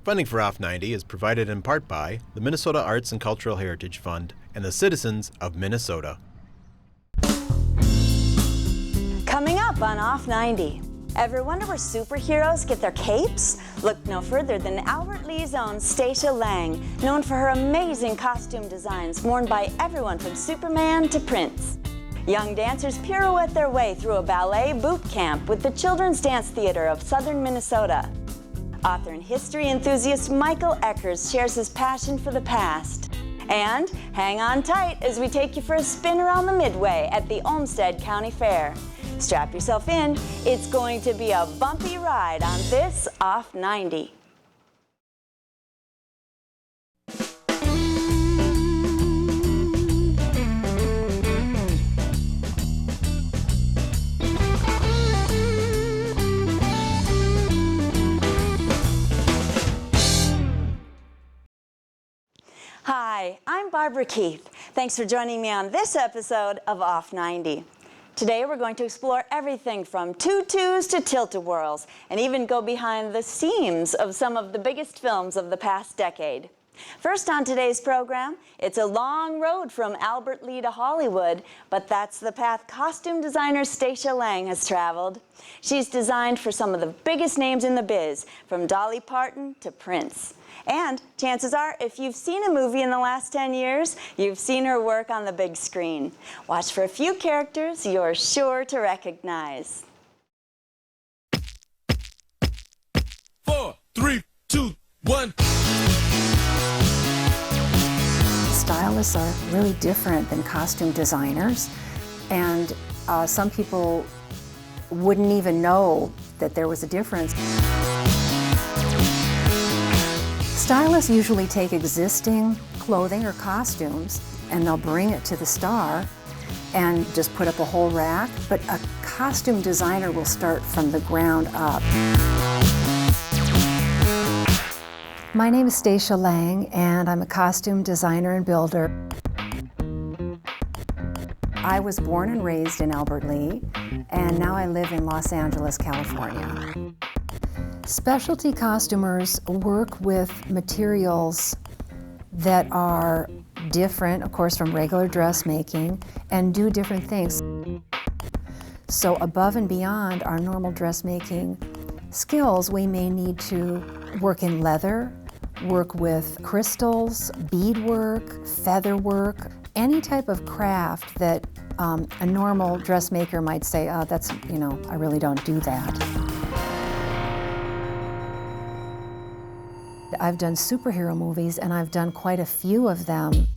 Funding for Off 90 is provided in part by the Minnesota Arts and Cultural Heritage Fund and the citizens of Minnesota. Coming up on Off 90. Ever wonder where superheroes get their capes? Look no further than Albert Lee's own Stacia Lang, known for her amazing costume designs worn by everyone from Superman to Prince. Young dancers pirouette their way through a ballet boot camp with the Children's Dance Theater of Southern Minnesota. Author and history enthusiast Michael Eckers shares his passion for the past. And hang on tight as we take you for a spin around the Midway at the Olmsted County Fair. Strap yourself in, it's going to be a bumpy ride on this Off 90. Hi, I'm Barbara Keith. Thanks for joining me on this episode of Off 90. Today we're going to explore everything from tutus to tilt-a-whirls and even go behind the seams of some of the biggest films of the past decade. First on today's program, it's a long road from Albert Lee to Hollywood, but that's the path costume designer Stacia Lang has traveled. She's designed for some of the biggest names in the biz, from Dolly Parton to Prince. And chances are, if you've seen a movie in the last 10 years, you've seen her work on the big screen. Watch for a few characters you're sure to recognize. 4, 3, 2, 1. Stylists are really different than costume designers, and some people wouldn't even know that there was a difference. Stylists usually take existing clothing or costumes and they'll bring it to the star and just put up a whole rack, but a costume designer will start from the ground up. My name is Stacia Lang and I'm a costume designer and builder. I was born and raised in Albert Lee, and now I live in Los Angeles, California. Specialty costumers work with materials that are different, of course, from regular dressmaking and do different things. So above and beyond our normal dressmaking skills, we may need to work in leather, work with crystals, beadwork, feather work, any type of craft that a normal dressmaker might say, oh, that's, I really don't do that. I've done superhero movies, and I've done quite a few of them.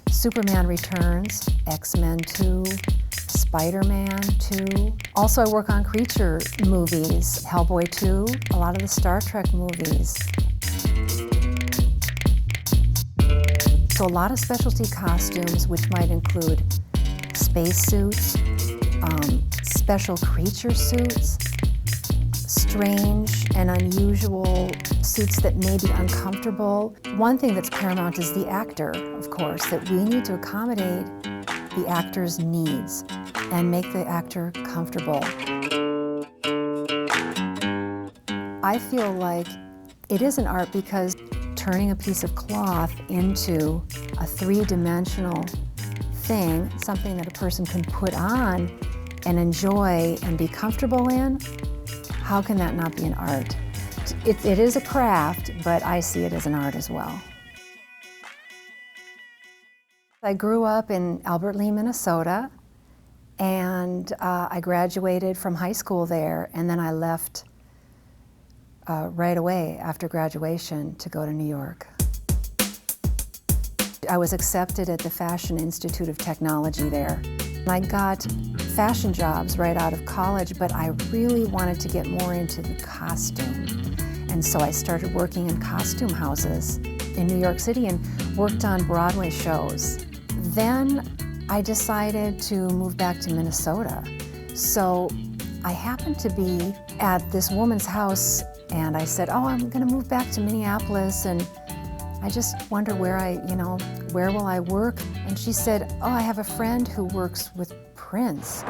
Superman Returns, X-Men 2, Spider-Man 2. Also, I work on creature movies, Hellboy 2, a lot of the Star Trek movies. So a lot of specialty costumes, which might include spacesuits, special creature suits, strange and unusual suits that may be uncomfortable. One thing that's paramount is the actor, of course, that we need to accommodate the actor's needs and make the actor comfortable. I feel like it is an art because turning a piece of cloth into a three-dimensional thing, something that a person can put on and enjoy and be comfortable in, how can that not be an art? It is a craft, but I see it as an art as well. I grew up in Albert Lee, Minnesota, and I graduated from high school there, and then I left right away after graduation to go to New York. I was accepted at the Fashion Institute of Technology there. I got fashion jobs right out of college, but I really wanted to get more into the costume. And so I started working in costume houses in New York City and worked on Broadway shows. Then I decided to move back to Minnesota. So I happened to be at this woman's house and I said, oh, I'm gonna move back to Minneapolis and I just wonder where will I work? And she said, oh, I have a friend who works with Prince.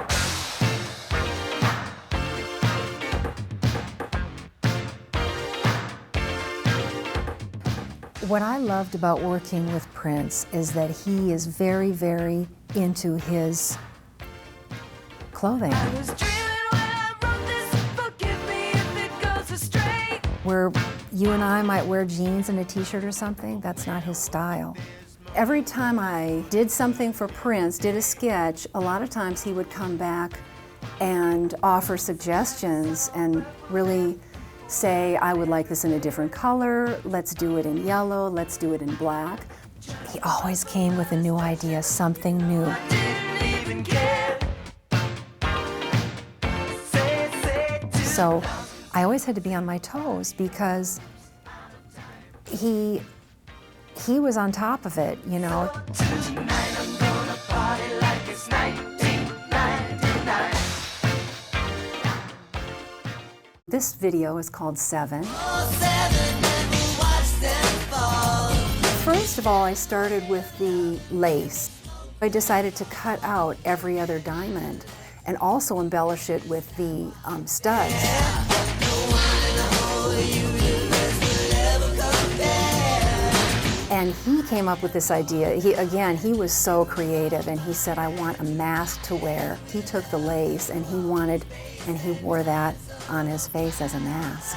What I loved about working with Prince is that he is very, very into his clothing. Where you and I might wear jeans and a t-shirt or something, that's not his style. Every time I did something for Prince, did a sketch, a lot of times he would come back and offer suggestions and really say, I would like this in a different color, let's do it in yellow, let's do it in black. He always came with a new idea, something new. So I always had to be on my toes because he was on top of it, you know. This video is called 7. First of all, I started with the lace. I decided to cut out every other diamond and also embellish it with the studs. And he came up with this idea. He was so creative, and he said, I want a mask to wear. He took the lace and he wore that on his face as a mask.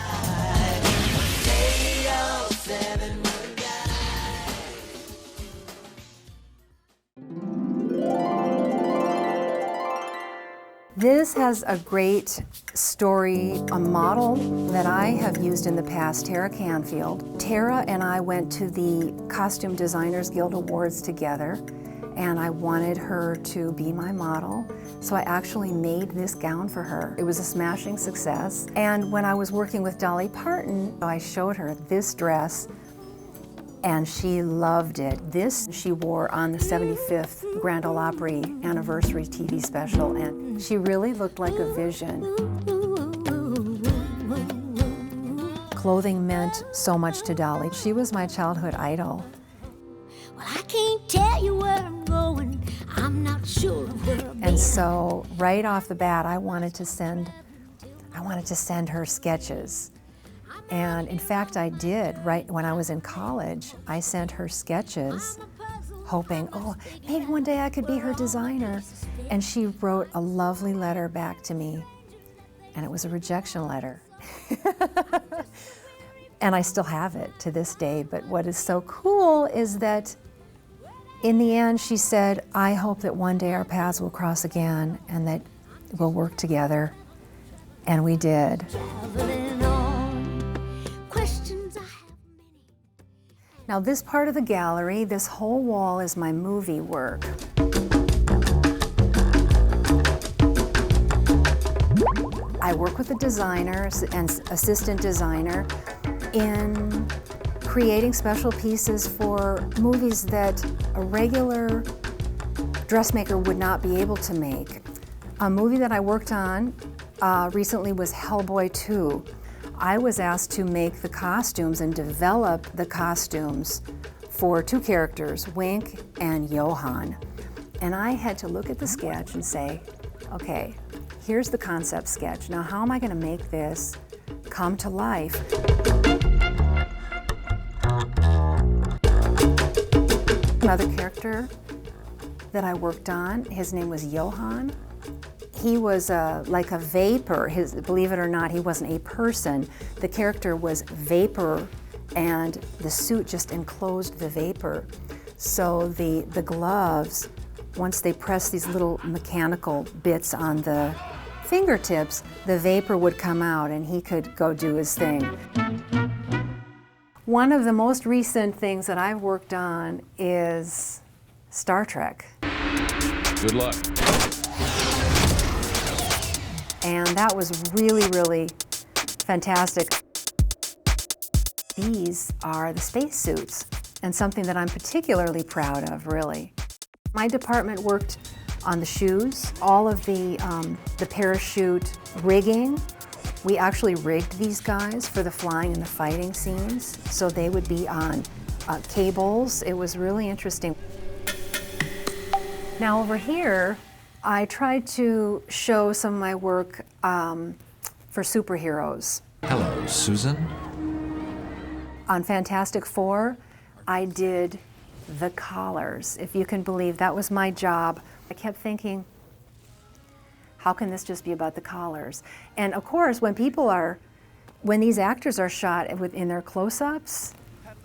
This has a great story, a model that I have used in the past, Tara Canfield. Tara and I went to the Costume Designers Guild Awards together, and I wanted her to be my model, so I actually made this gown for her. It was a smashing success. And when I was working with Dolly Parton, I showed her this dress, and she loved it. This she wore on the 75th Grand Ole Opry anniversary TV special, and she really looked like a vision. Clothing meant so much to Dolly. She was my childhood idol. Well, I can't tell you where I'm going. I'm not sure of where I'm And so right off the bat, I wanted to send her sketches. And in fact, I did. Right when I was in college, I sent her sketches, hoping, oh, maybe one day I could be her designer. And she wrote a lovely letter back to me, and it was a rejection letter. And I still have it to this day. But what is so cool is that in the end, she said, I hope that one day our paths will cross again and that we'll work together. And we did. Now this part of the gallery, this whole wall is my movie work. I work with a designer and assistant designer in creating special pieces for movies that a regular dressmaker would not be able to make. A movie that I worked on recently was Hellboy 2. I was asked to make the costumes and develop the costumes for two characters, Wink and Johann. And I had to look at the sketch and say, okay, here's the concept sketch. Now how am I going to make this come to life? Another character that I worked on, his name was Johann. He was like a vapor. Believe it or not, he wasn't a person. The character was vapor, and the suit just enclosed the vapor. So the gloves, once they pressed these little mechanical bits on the fingertips, the vapor would come out and he could go do his thing. One of the most recent things that I've worked on is Star Trek. Good luck. And that was really, really fantastic. These are the spacesuits, and something that I'm particularly proud of, really. My department worked on the shoes, all of the parachute rigging. We actually rigged these guys for the flying and the fighting scenes, so they would be on cables. It was really interesting. Now over here, I tried to show some of my work for superheroes. Hello, Susan. On Fantastic Four, I did the collars, if you can believe. That was my job. I kept thinking, how can this just be about the collars? And of course, when these actors are shot in their close-ups,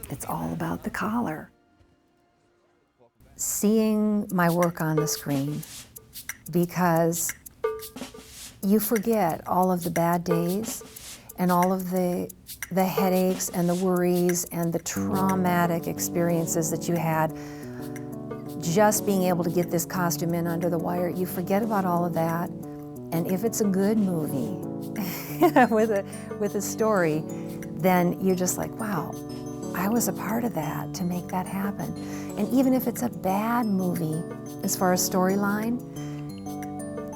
it's all about the collar. Seeing my work on the screen, because you forget all of the bad days and all of the headaches and the worries and the traumatic experiences that you had just being able to get this costume in under the wire. You forget about all of that, and if it's a good movie with a story, then you're just like, wow, I was a part of that to make that happen. And even if it's a bad movie as far as storyline,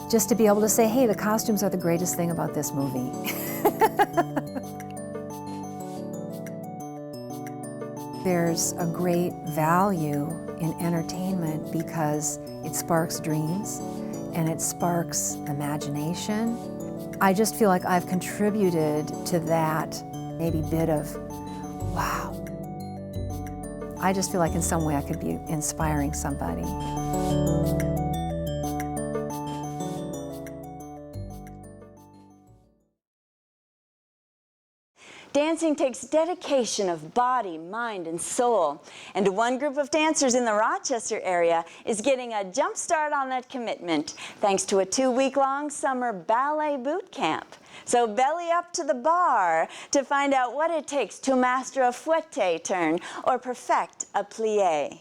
just to be able to say, hey, the costumes are the greatest thing about this movie. There's a great value in entertainment because it sparks dreams and it sparks imagination. I just feel like I've contributed to that maybe bit of, wow. I just feel like in some way I could be inspiring somebody. Dancing takes dedication of body, mind, and soul. And one group of dancers in the Rochester area is getting a jump start on that commitment thanks to a 2-week-long summer ballet boot camp. So belly up to the bar to find out what it takes to master a fouette turn or perfect a plie.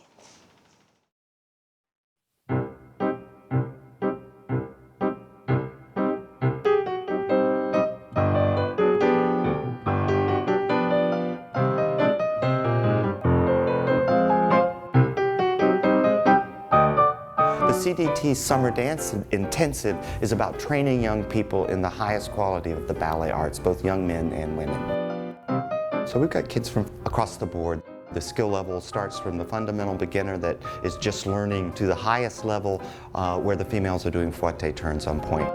The CDT Summer Dance Intensive is about training young people in the highest quality of the ballet arts, both young men and women. So we've got kids from across the board. The skill level starts from the fundamental beginner that is just learning to the highest level where the females are doing fouette turns on point.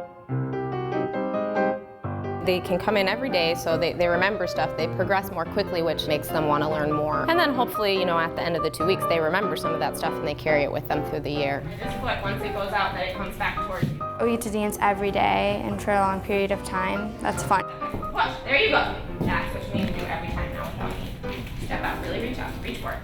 They can come in every day, so they remember stuff. They progress more quickly, which makes them want to learn more. And then hopefully, at the end of the 2 weeks, they remember some of that stuff and they carry it with them through the year. Just foot, once it goes out, then it comes back towards you. We get to dance every day and for a long period of time. That's fun. Push, there you go. That's what you need to do every time now without me. Step out, really reach out, reach for it.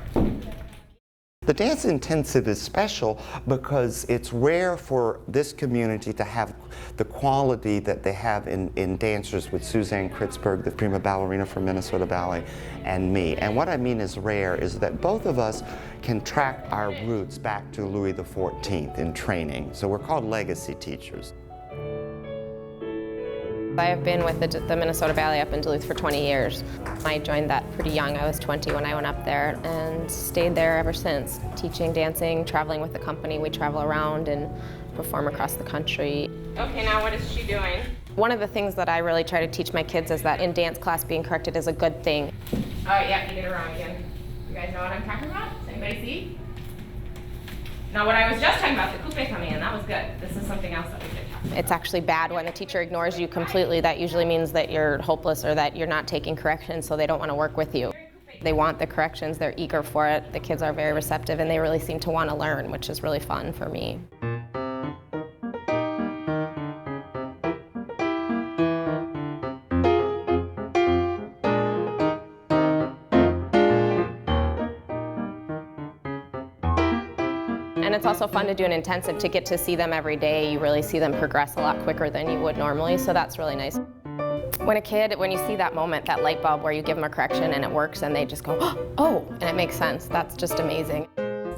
The Dance Intensive is special because it's rare for this community to have the quality that they have in dancers with Suzanne Kritzberg, the prima ballerina from Minnesota Ballet, and me. And what I mean is rare is that both of us can track our roots back to Louis XIV in training. So we're called legacy teachers. I have been with the Minnesota Ballet up in Duluth for 20 years. I joined that pretty young. I was 20 when I went up there and stayed there ever since, teaching, dancing, traveling with the company. We travel around and perform across the country. Okay, now what is she doing? One of the things that I really try to teach my kids is that in dance class being corrected is a good thing. Oh yeah, you did it wrong again. You guys know what I'm talking about? Does anybody see? Now what I was just talking about, the coupe coming in, that was good. This is something else that we did. It's actually bad when the teacher ignores you completely. That usually means that you're hopeless or that you're not taking corrections, so they don't want to work with you. They want the corrections, they're eager for it. The kids are very receptive and they really seem to want to learn, which is really fun for me. And it's also fun to do an intensive to get to see them every day. You really see them progress a lot quicker than you would normally, so that's really nice. When you see that moment, that light bulb where you give them a correction and it works and they just go, oh, and it makes sense, that's just amazing.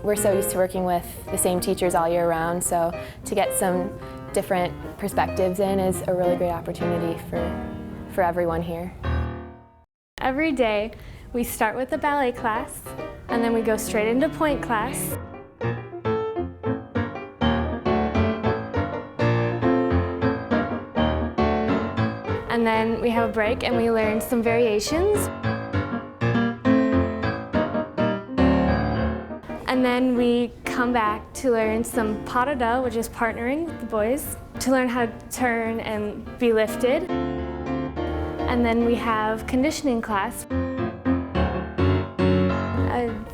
We're so used to working with the same teachers all year round, so to get some different perspectives in is a really great opportunity for everyone here. Every day, we start with the ballet class, and then we go straight into point class. And then we have a break and we learn some variations. And then we come back to learn some pas de deux, which is partnering with the boys, to learn how to turn and be lifted. And then we have conditioning class.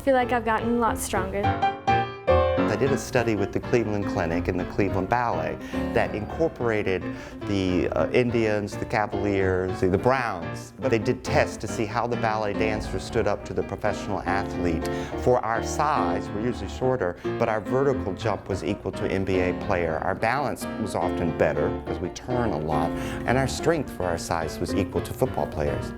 feel like I've gotten a lot stronger. I did a study with the Cleveland Clinic and the Cleveland Ballet that incorporated the Indians, the Cavaliers, the Browns. But they did tests to see how the ballet dancer stood up to the professional athlete. For our size, we're usually shorter, but our vertical jump was equal to an NBA player. Our balance was often better because we turn a lot, and our strength for our size was equal to football players.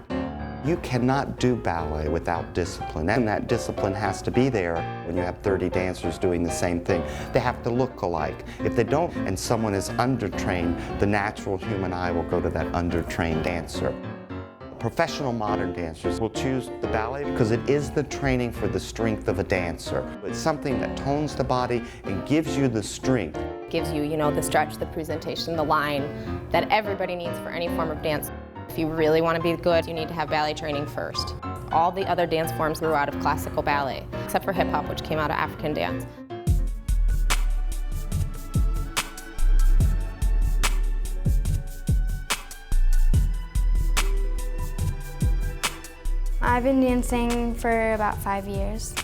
You cannot do ballet without discipline, and that discipline has to be there when you have 30 dancers doing the same thing. They have to look alike. If they don't, and someone is undertrained, the natural human eye will go to that undertrained dancer. Professional modern dancers will choose the ballet because it is the training for the strength of a dancer. It's something that tones the body and gives you the strength. Gives you, the stretch, the presentation, the line that everybody needs for any form of dance. If you really want to be good, you need to have ballet training first. All the other dance forms grew out of classical ballet, except for hip hop, which came out of African dance. I've been dancing for about 5 years.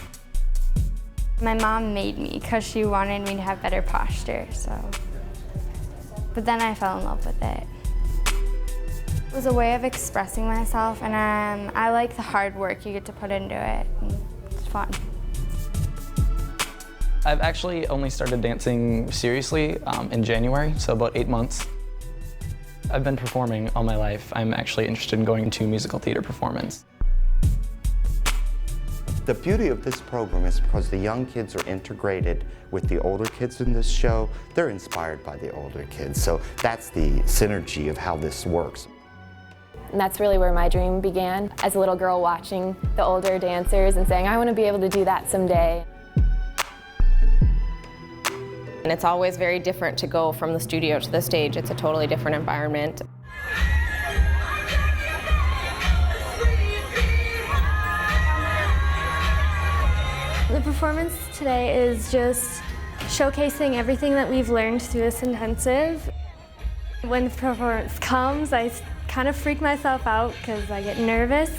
My mom made me because she wanted me to have better posture, but then I fell in love with it. It was a way of expressing myself, and I like the hard work you get to put into it. It's fun. I've actually only started dancing seriously in January, so about 8 months. I've been performing all my life. I'm actually interested in going into musical theater performance. The beauty of this program is because the young kids are integrated with the older kids in this show. They're inspired by the older kids, so that's the synergy of how this works. And that's really where my dream began, as a little girl watching the older dancers and saying, I want to be able to do that someday. And it's always very different to go from the studio to the stage. It's a totally different environment. The performance today is just showcasing everything that we've learned through this intensive. When the performance comes, I kind of freak myself out because I get nervous.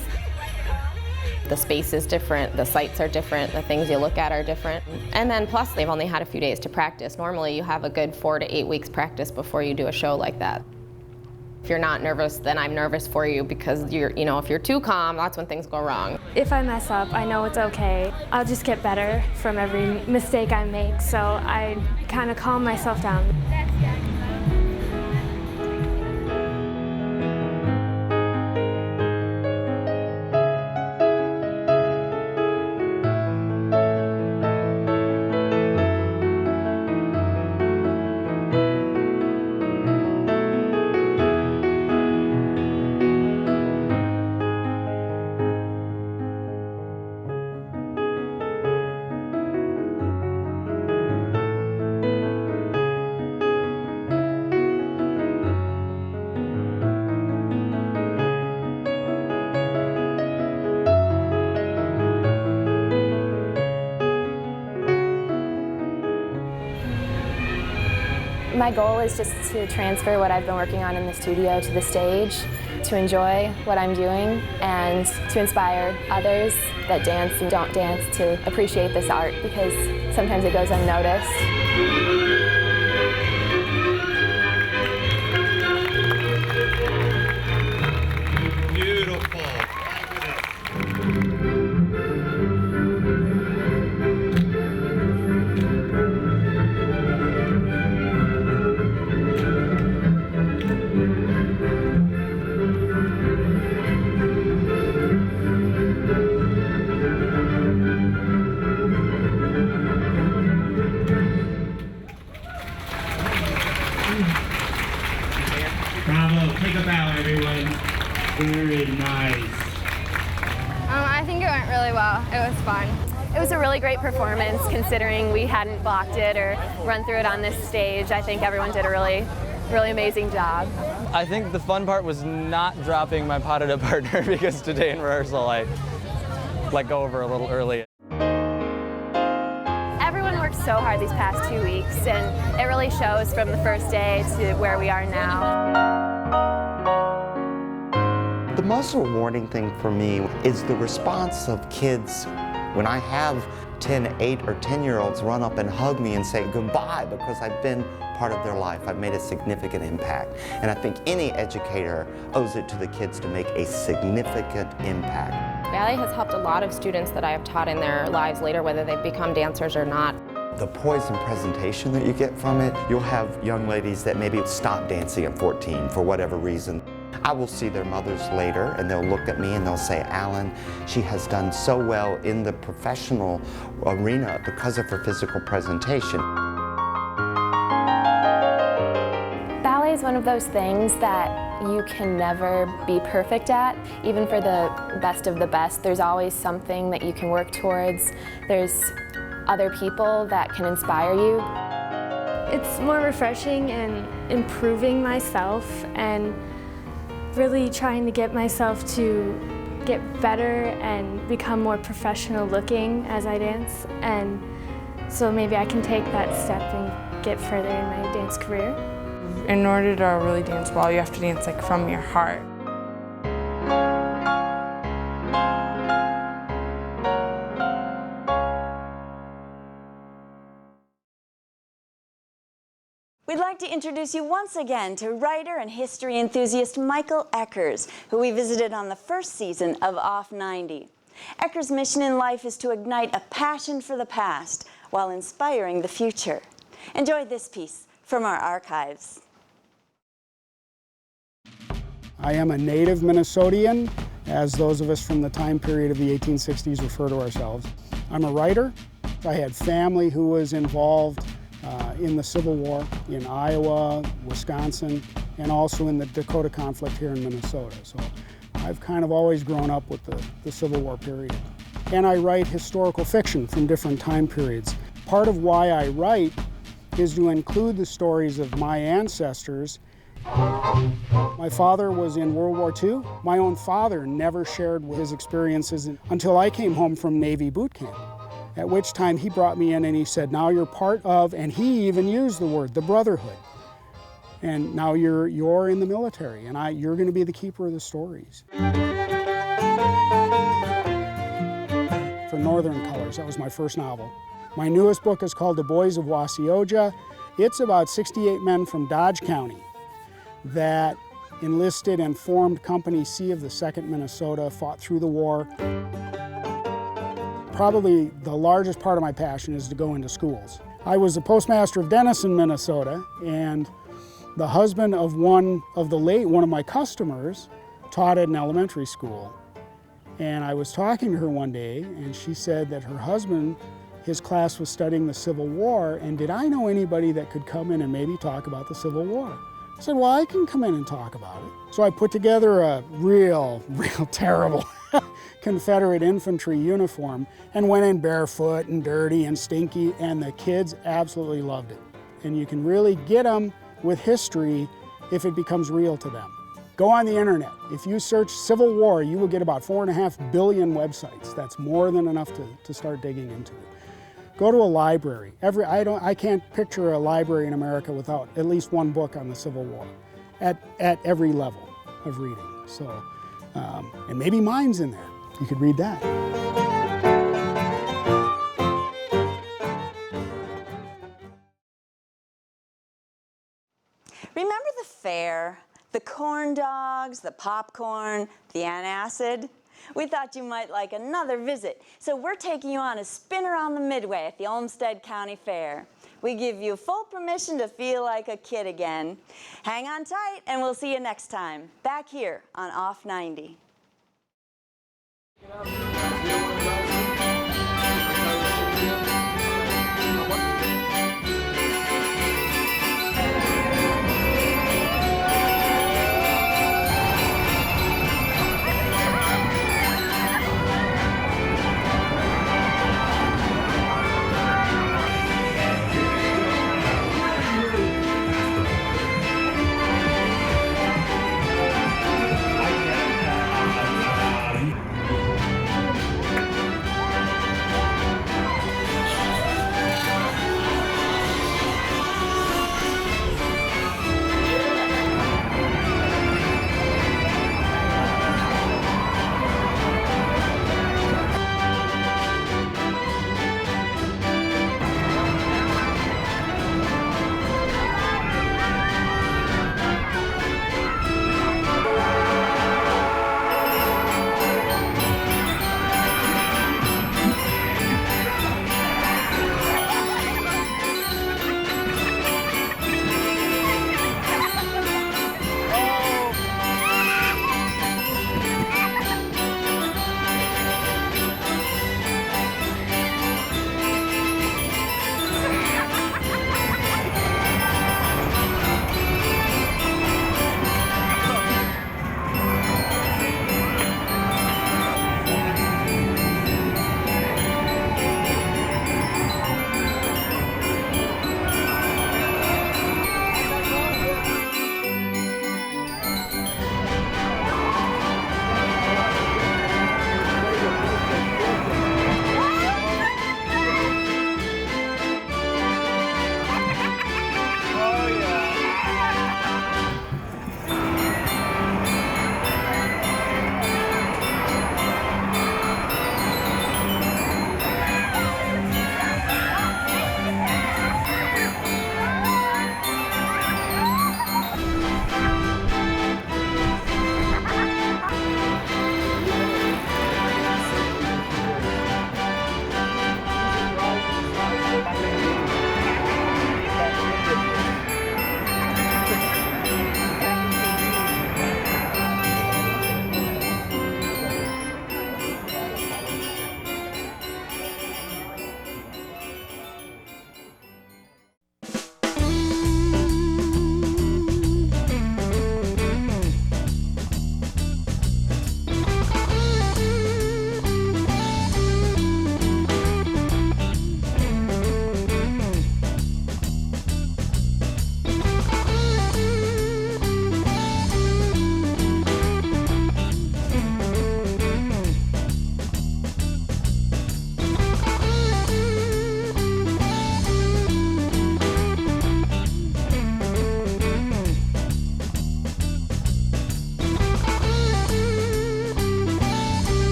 The space is different, the sights are different, the things you look at are different. And then plus they've only had a few days to practice. Normally you have a good 4 to 8 weeks practice before you do a show like that. If you're not nervous, then I'm nervous for you because if you're too calm, that's when things go wrong. If I mess up, I know it's okay. I'll just get better from every mistake I make, so I kind of calm myself down. My goal is just to transfer what I've been working on in the studio to the stage, to enjoy what I'm doing, and to inspire others that dance and don't dance to appreciate this art because sometimes it goes unnoticed. Bravo, take a bow, everyone. Very nice. I think it went really well. It was fun. It was a really great performance considering we hadn't blocked it or run through it on this stage. I think everyone did a really amazing job. I think the fun part was not dropping my pas de deux partner because today in rehearsal I let go over a little early. Everyone worked so hard these past 2 weeks, and it really shows from the first day to where we are now. The most rewarding thing for me is the response of kids When I have 8 or 10-year-olds run up and hug me and say goodbye because I've been part of their life, I've made a significant impact. And I think any educator owes it to the kids to make a significant impact. Ballet has helped a lot of students that I have taught in their lives later, whether they've become dancers or not. The poise and presentation that you get from it, you'll have young ladies that maybe stop dancing at 14 for whatever reason. I will see their mothers later and they'll look at me and they'll say, Alan, she has done so well in the professional arena because of her physical presentation. Ballet is one of those things that you can never be perfect at. Even for the best of the best, there's always something that you can work towards. There's other people that can inspire you. It's more refreshing and improving myself and really trying to get myself to get better and become more professional looking as I dance, and so maybe I can take that step and get further in my dance career. In order to really dance well, you have to dance like from your heart. We'd like to introduce you once again to writer and history enthusiast Michael Eckers, who we visited on the first season of Off 90. Eckers' mission in life is to ignite a passion for the past while inspiring the future. Enjoy this piece from our archives. I am a native Minnesotian, as those of us from the time period of the 1860s refer to ourselves. I'm a writer. I had family who was involved in the Civil War in Iowa, Wisconsin, and also in the Dakota conflict here in Minnesota. So I've kind of always grown up with the Civil War period. And I write historical fiction from different time periods. Part of why I write is to include the stories of my ancestors. My father was in World War II. My own father never shared his experiences until I came home from Navy boot camp. At which time he brought me in and he said, now you're part of, and he even used the word, the brotherhood. And now you're in the military, and you're going to be the keeper of the stories. For Northern Colors, that was my first novel. My newest book is called The Boys of Wasioja. It's about 68 men from Dodge County that enlisted and formed Company C of the 2nd Minnesota, fought through the war. Probably the largest part of my passion is to go into schools. I was the postmaster of Denison, Minnesota, and the husband of one of my customers taught at an elementary school. And I was talking to her one day, and she said that her husband, his class was studying the Civil War, and did I know anybody that could come in and maybe talk about the Civil War? I said, well, I can come in and talk about it. So I put together a real terrible Confederate infantry uniform and went in barefoot and dirty and stinky, and the kids absolutely loved it. And you can really get them with history if it becomes real to them. Go on the internet. If you search Civil War, you will get about 4.5 billion websites. That's more than enough to start digging into. Go to a library. I can't picture a library in America without at least one book on the Civil War at every level of reading. So, and maybe mine's in there. You could read that. Remember the fair? The corn dogs, the popcorn, the antacid? We thought you might like another visit, so we're taking you on a spin around the Midway at the Olmsted County Fair. We give you full permission to feel like a kid again. Hang on tight, and we'll see you next time, back here on Off 90.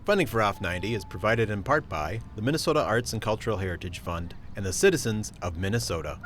Funding for Off 90 is provided in part by the Minnesota Arts and Cultural Heritage Fund and the citizens of Minnesota.